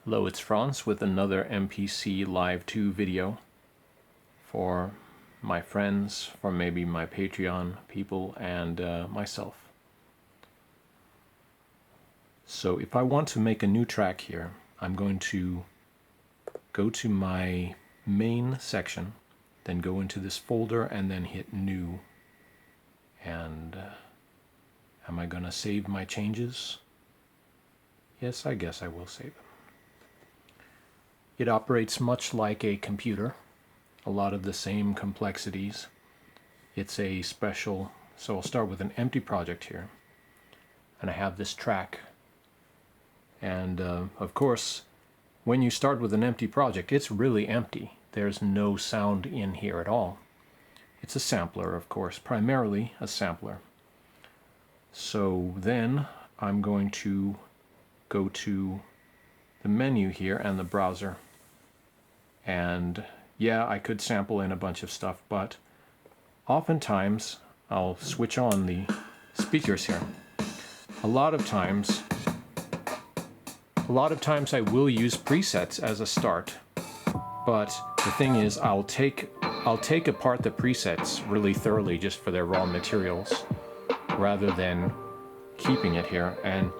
Hello, it's Franz with another MPC Live 2 video for my friends, for maybe my Patreon people, and myself. So if I want to make a new track here, I'm going to go to my main section, then go into this folder and then hit new. And am I going to save my changes? Yes, I guess I will save them. It operates much like a computer, a lot of the same complexities. It's a special, so I'll start with an empty project here. And I have this track. And of course, when you start with an empty project, it's really empty. There's no sound in here at all. It's a sampler, of course, primarily a sampler. So then I'm going to go to the menu here and the browser. And yeah, I could sample in a bunch of stuff, but oftentimes I'll switch on the speakers here. A lot of times I will use presets as a start, but the thing is I'll take apart the presets really thoroughly just for their raw materials rather than keeping it here. And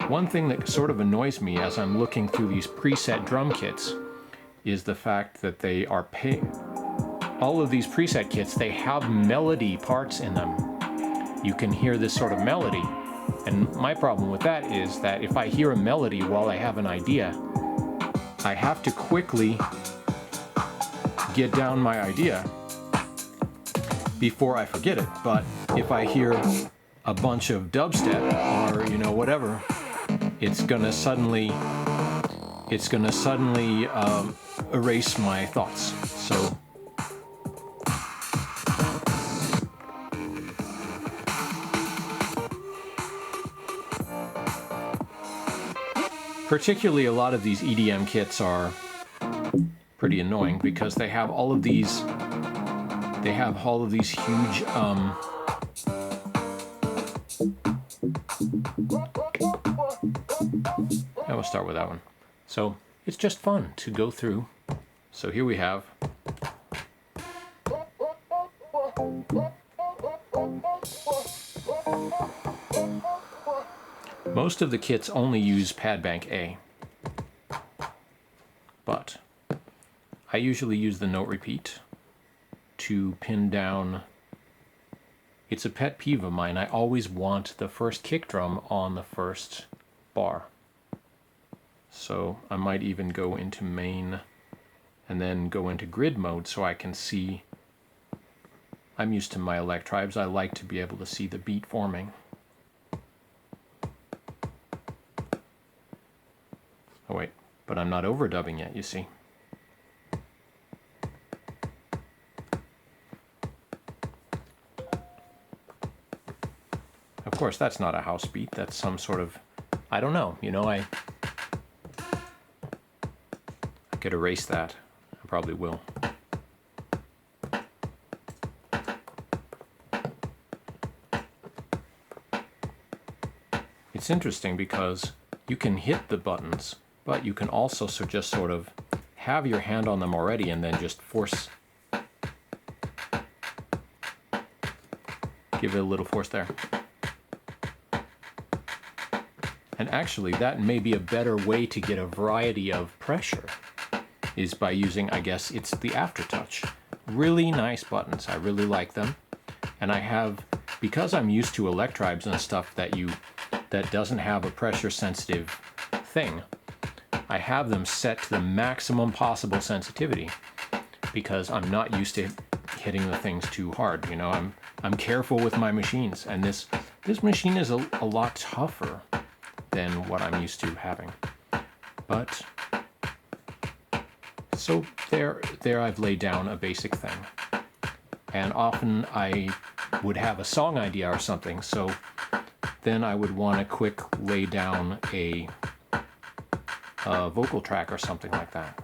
one thing that sort of annoys me as I'm looking through these preset drum kits is the fact that they are all of these preset kits, they have melody parts in them. You can hear this sort of melody. And my problem with that is that if I hear a melody while I have an idea, I have to quickly get down my idea before I forget it. But if I hear a bunch of dubstep or, you know, whatever, it's gonna suddenly erase my thoughts. So particularly a lot of these EDM kits are pretty annoying because they have all of these huge I will start with that one. So it's just fun to go through. So here we have most of the kits only use pad bank A, but I usually use the note repeat to pin down. It's a pet peeve of mine. I always want the first kick drum on the first bar. So I might even go into main and then go into grid mode so I can see. I'm used to my Electribes. I like to be able to see the beat forming. Oh wait, but I'm not overdubbing yet, you see. Of course, that's not a house beat. That's some sort of, I don't know, you know, I could erase that. I probably will. It's interesting because you can hit the buttons, but you can also just sort of have your hand on them already and then just force, give it a little force there. And actually that may be a better way to get a variety of pressure, is by using, I guess it's the aftertouch. Really nice buttons, I really like them. And I have, because I'm used to Electribes and stuff that doesn't have a pressure sensitive thing, I have them set to the maximum possible sensitivity because I'm not used to hitting the things too hard. You know, I'm careful with my machines, and this machine is a lot tougher than what I'm used to having. But so there I've laid down a basic thing. And often I would have a song idea or something, so then I would want to quick lay down a vocal track or something like that.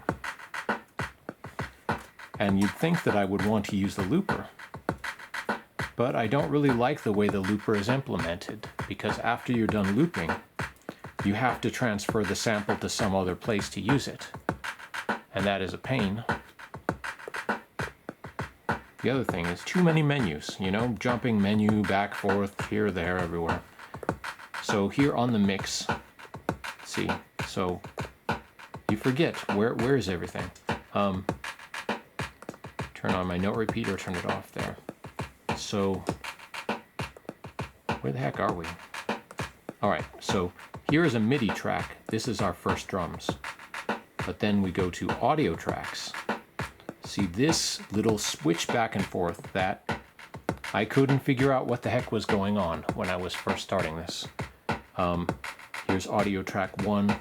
And you'd think that I would want to use the looper, but I don't really like the way the looper is implemented, because after you're done looping, you have to transfer the sample to some other place to use it, and that is a pain. The other thing is too many menus, you know, jumping menu back, forth, here, there, everywhere. So here on the mix, see, so you forget where is everything. Turn on my note repeater, turn it off there. So where the heck are we? All right, so here is a MIDI track. This is our first drums. But then we go to audio tracks. See this little switch back and forth that I couldn't figure out what the heck was going on when I was first starting this. Here's audio track 1,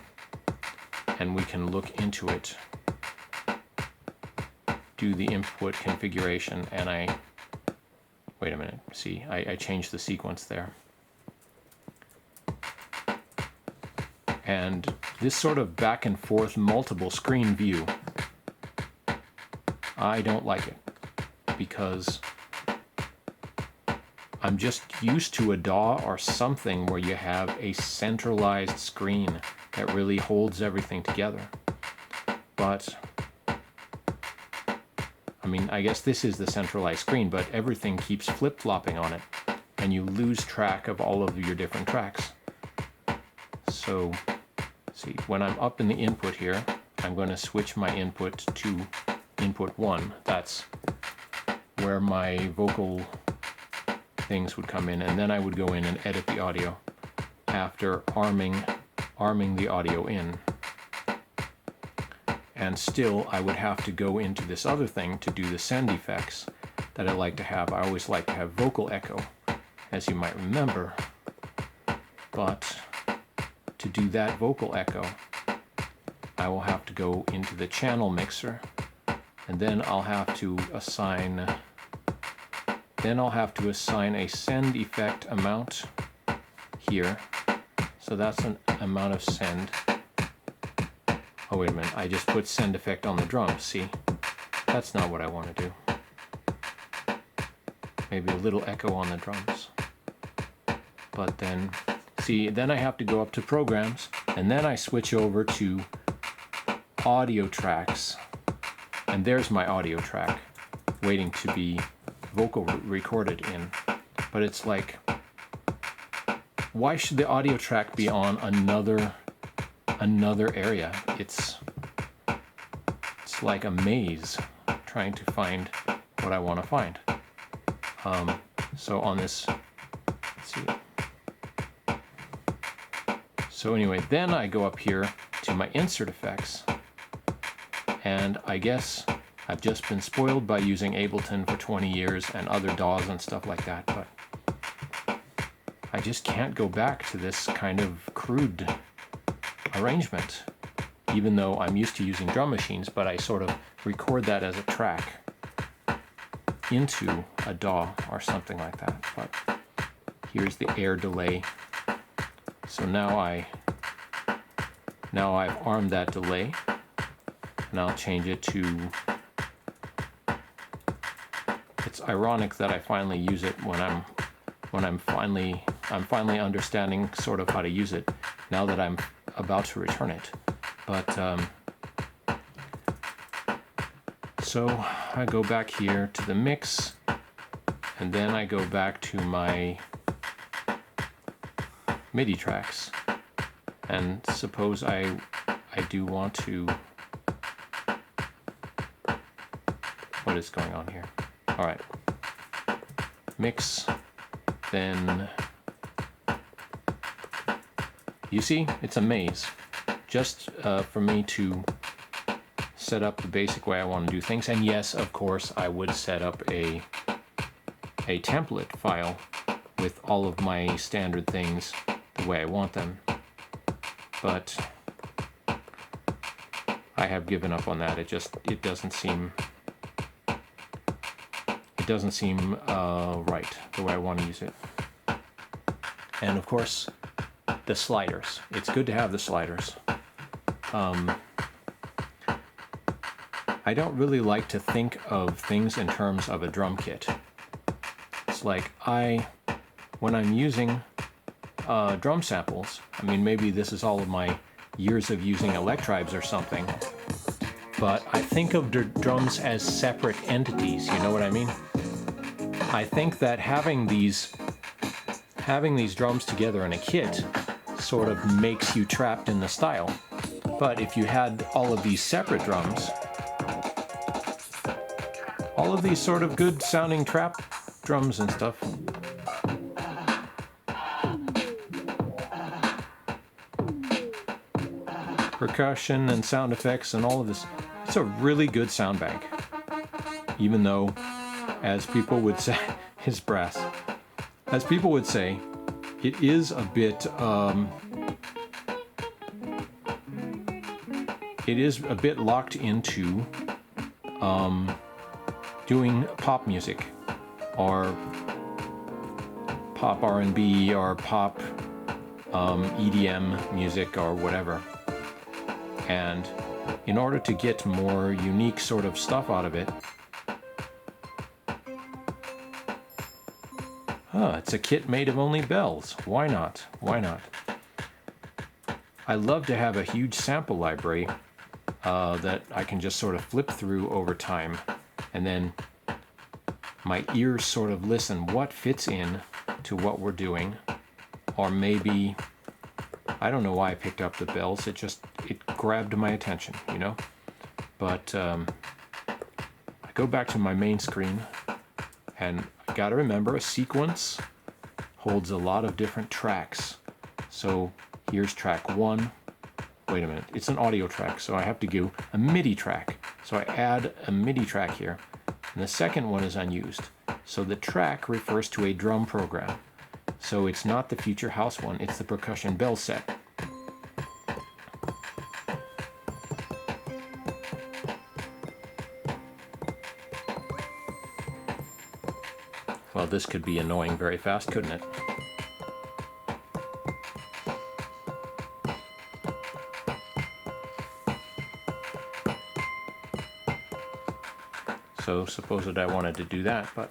and we can look into it, do the input configuration, and wait a minute, see, I changed the sequence there. And this sort of back and forth multiple screen view, I don't like it, because I'm just used to a DAW or something where you have a centralized screen that really holds everything together. But, I mean, I guess this is the centralized screen, but everything keeps flip-flopping on it, and you lose track of all of your different tracks. So, see, when I'm up in the input here, I'm going to switch my input to input 1. That's where my vocal things would come in, and then I would go in and edit the audio after arming the audio in. And still, I would have to go into this other thing to do the send effects that I like to have. I always like to have vocal echo, as you might remember. But to do that vocal echo, I will have to go into the channel mixer, and then I'll have to assign a send effect amount here. So that's an amount of send. Oh, wait a minute, I just put send effect on the drums, see? That's not what I want to do. Maybe a little echo on the drums. But then, see, then I have to go up to programs, and then I switch over to audio tracks. And there's my audio track waiting to be vocal recorded in. But it's like, why should the audio track be on another area? It's like a maze trying to find what I want to find. So on this, let's see. So anyway, then I go up here to my insert effects, and I guess I've just been spoiled by using Ableton for 20 years and other DAWs and stuff like that, but I just can't go back to this kind of crude arrangement, even though I'm used to using drum machines, but I sort of record that as a track into a DAW or something like that. But here's the air delay. So now I've armed that delay, and I'll change it to, it's ironic that I finally use it when I'm finally understanding sort of how to use it now that I'm about to return it. But so I go back here to the mix, and then I go back to my MIDI tracks, and suppose I do want to, what is going on here? All right, mix, then you see, it's a maze. Just for me to set up the basic way I want to do things. And yes, of course, I would set up a template file with all of my standard things the way I want them. But I have given up on that. It doesn't seem right the way I want to use it. And of course, the sliders. It's good to have the sliders. I don't really like to think of things in terms of a drum kit. It's like when I'm using drum samples. I mean, maybe this is all of my years of using Electribes or something, but I think of the drums as separate entities, you know what I mean? I think that having these drums together in a kit sort of makes you trapped in the style. But if you had all of these separate drums, all of these sort of good sounding trap drums and stuff, percussion and sound effects and all of this, it's a really good sound bank. Even though, as people would say, it's brass. As people would say, it is a bit locked into doing pop music or pop R&B or pop EDM music or whatever. And in order to get more unique sort of stuff out of it, it's a kit made of only bells. Why not? Why not? I love to have a huge sample library that I can just sort of flip through over time, and then my ears sort of listen what fits in to what we're doing. Or maybe, I don't know why I picked up the bells, it grabbed my attention, you know? But I go back to my main screen, and I gotta remember a sequence holds a lot of different tracks. So here's track 1. Wait a minute, it's an audio track, so I have to do a MIDI track. So I add a MIDI track here, and the second one is unused. So the track refers to a drum program. So it's not the Future House one, it's the percussion bell set. Well, this could be annoying very fast, couldn't it? So suppose that I wanted to do that, but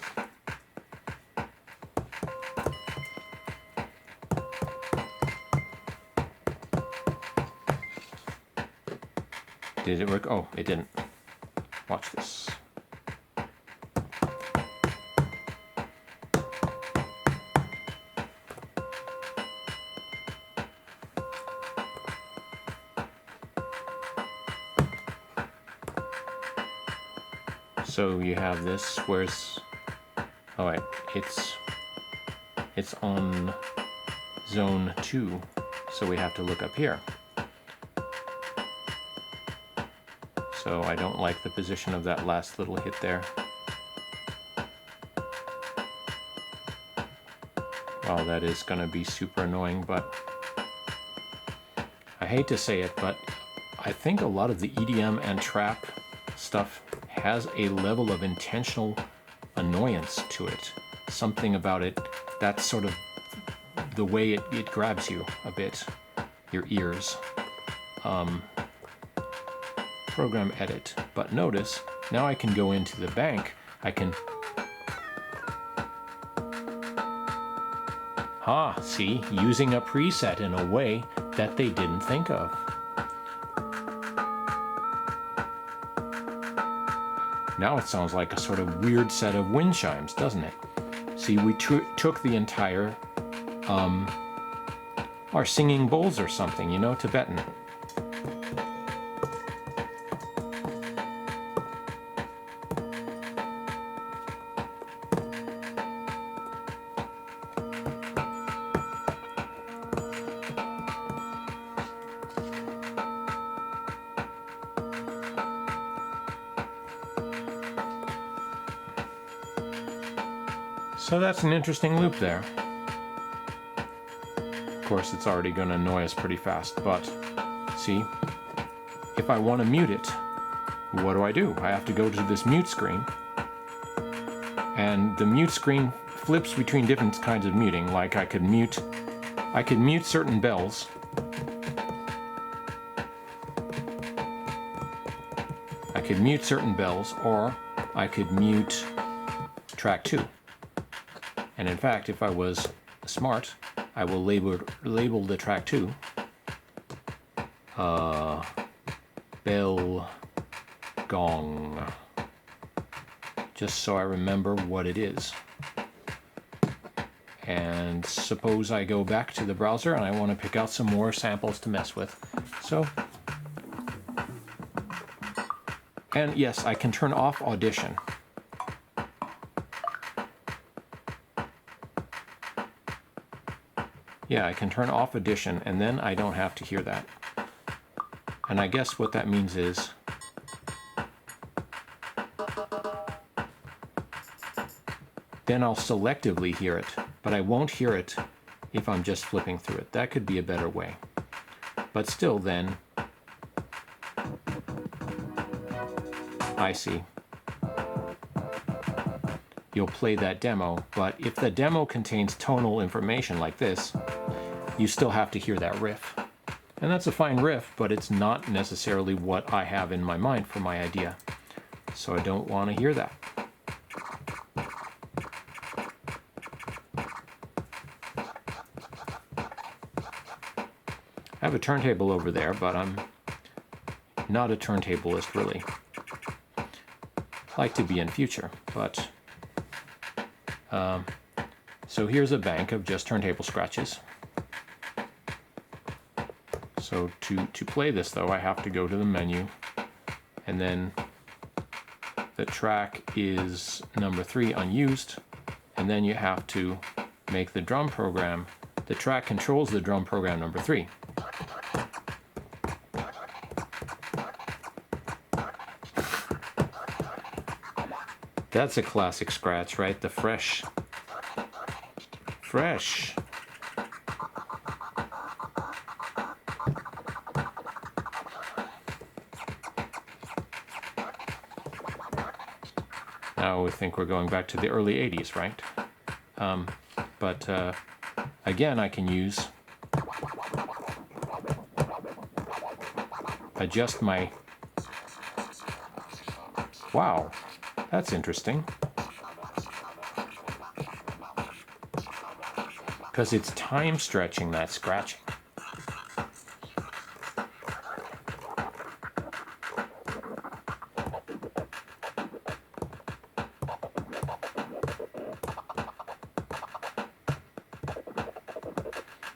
did it work? Oh, it didn't. Watch this. So you have this, where's, oh wait, it's on zone 2, so we have to look up here. So I don't like the position of that last little hit there. Well, that is going to be super annoying, but I hate to say it, but I think a lot of the EDM and trap stuff has a level of intentional annoyance to it. Something about it, that's sort of the way it grabs you a bit, your ears. Program edit, but notice, now I can go into the bank, I can, see, using a preset in a way that they didn't think of. Now it sounds like a sort of weird set of wind chimes, doesn't it? See, we took the entire, our singing bowls or something, you know, Tibetan. So that's an interesting loop there. Of course, it's already going to annoy us pretty fast, but see, if I want to mute it, what do? I have to go to this mute screen, and the mute screen flips between different kinds of muting. Like I could mute certain bells. I could mute certain bells, or I could mute track 2. And in fact, if I was smart, I will label the track too. Bell gong. Just so I remember what it is. And suppose I go back to the browser and I want to pick out some more samples to mess with. So, and yes, I can turn off Audition. Yeah, I can turn off Audition, and then I don't have to hear that. And I guess what that means is then I'll selectively hear it, but I won't hear it if I'm just flipping through it. That could be a better way. But still then, I see. You'll play that demo, but if the demo contains tonal information like this, you still have to hear that riff. And that's a fine riff, but it's not necessarily what I have in my mind for my idea. So I don't want to hear that. I have a turntable over there, but I'm not a turntablist really. Like to be in future, but so here's a bank of just turntable scratches. So to play this though, I have to go to the menu, and then the track is number 3 unused, and then you have to make the drum program. The track controls the drum program number 3. That's a classic scratch, right? The fresh. Now we think we're going back to the early 80s, right? But again, I can adjust my... Wow, that's interesting. Because it's time stretching that scratching.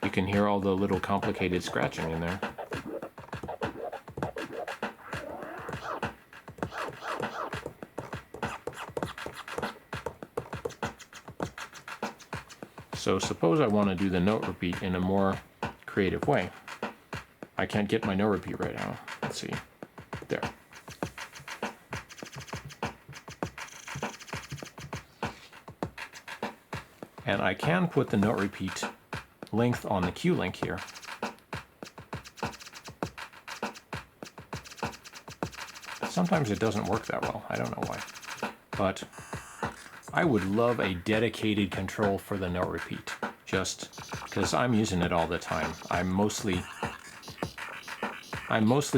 You can hear all the little complicated scratching in there. So suppose I want to do the note repeat in a more creative way. I can't get my note repeat right now. Let's see. There. And I can put the note repeat length on the Q link here. Sometimes it doesn't work that well. I don't know why. But I would love a dedicated control for the note repeat, just because I'm using it all the time. I'm mostly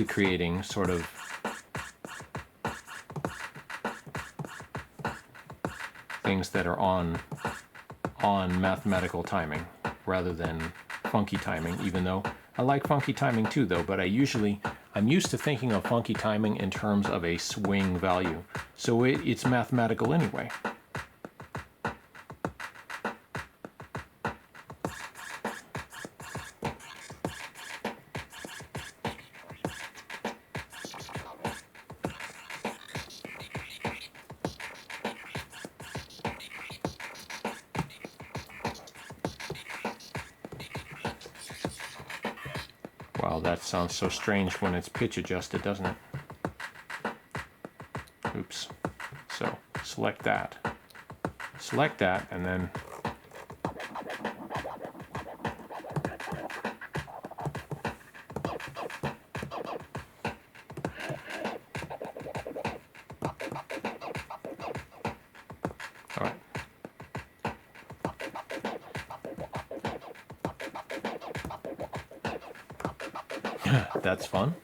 creating sort of things that are on mathematical timing rather than funky timing, even though I like funky timing too though, but I'm used to thinking of funky timing in terms of a swing value. So it's mathematical anyway. Wow, that sounds so strange when it's pitch adjusted, doesn't it? Oops. So, select that, and then all right. That's fun.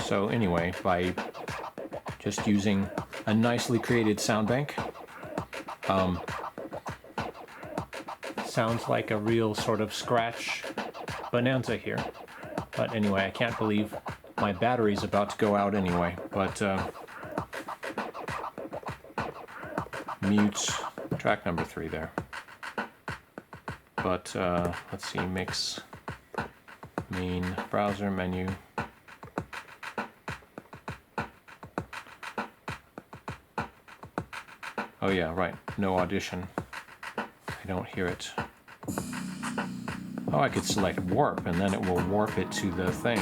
So anyway, by just using a nicely created sound bank, sounds like a real sort of scratch bonanza here. But anyway, I can't believe my battery's about to go out anyway. But mute track number 3 there. But let's see, mix, main, browser, menu. Oh yeah, right, no audition. I don't hear it. Oh, I could select warp and then it will warp it to the thing.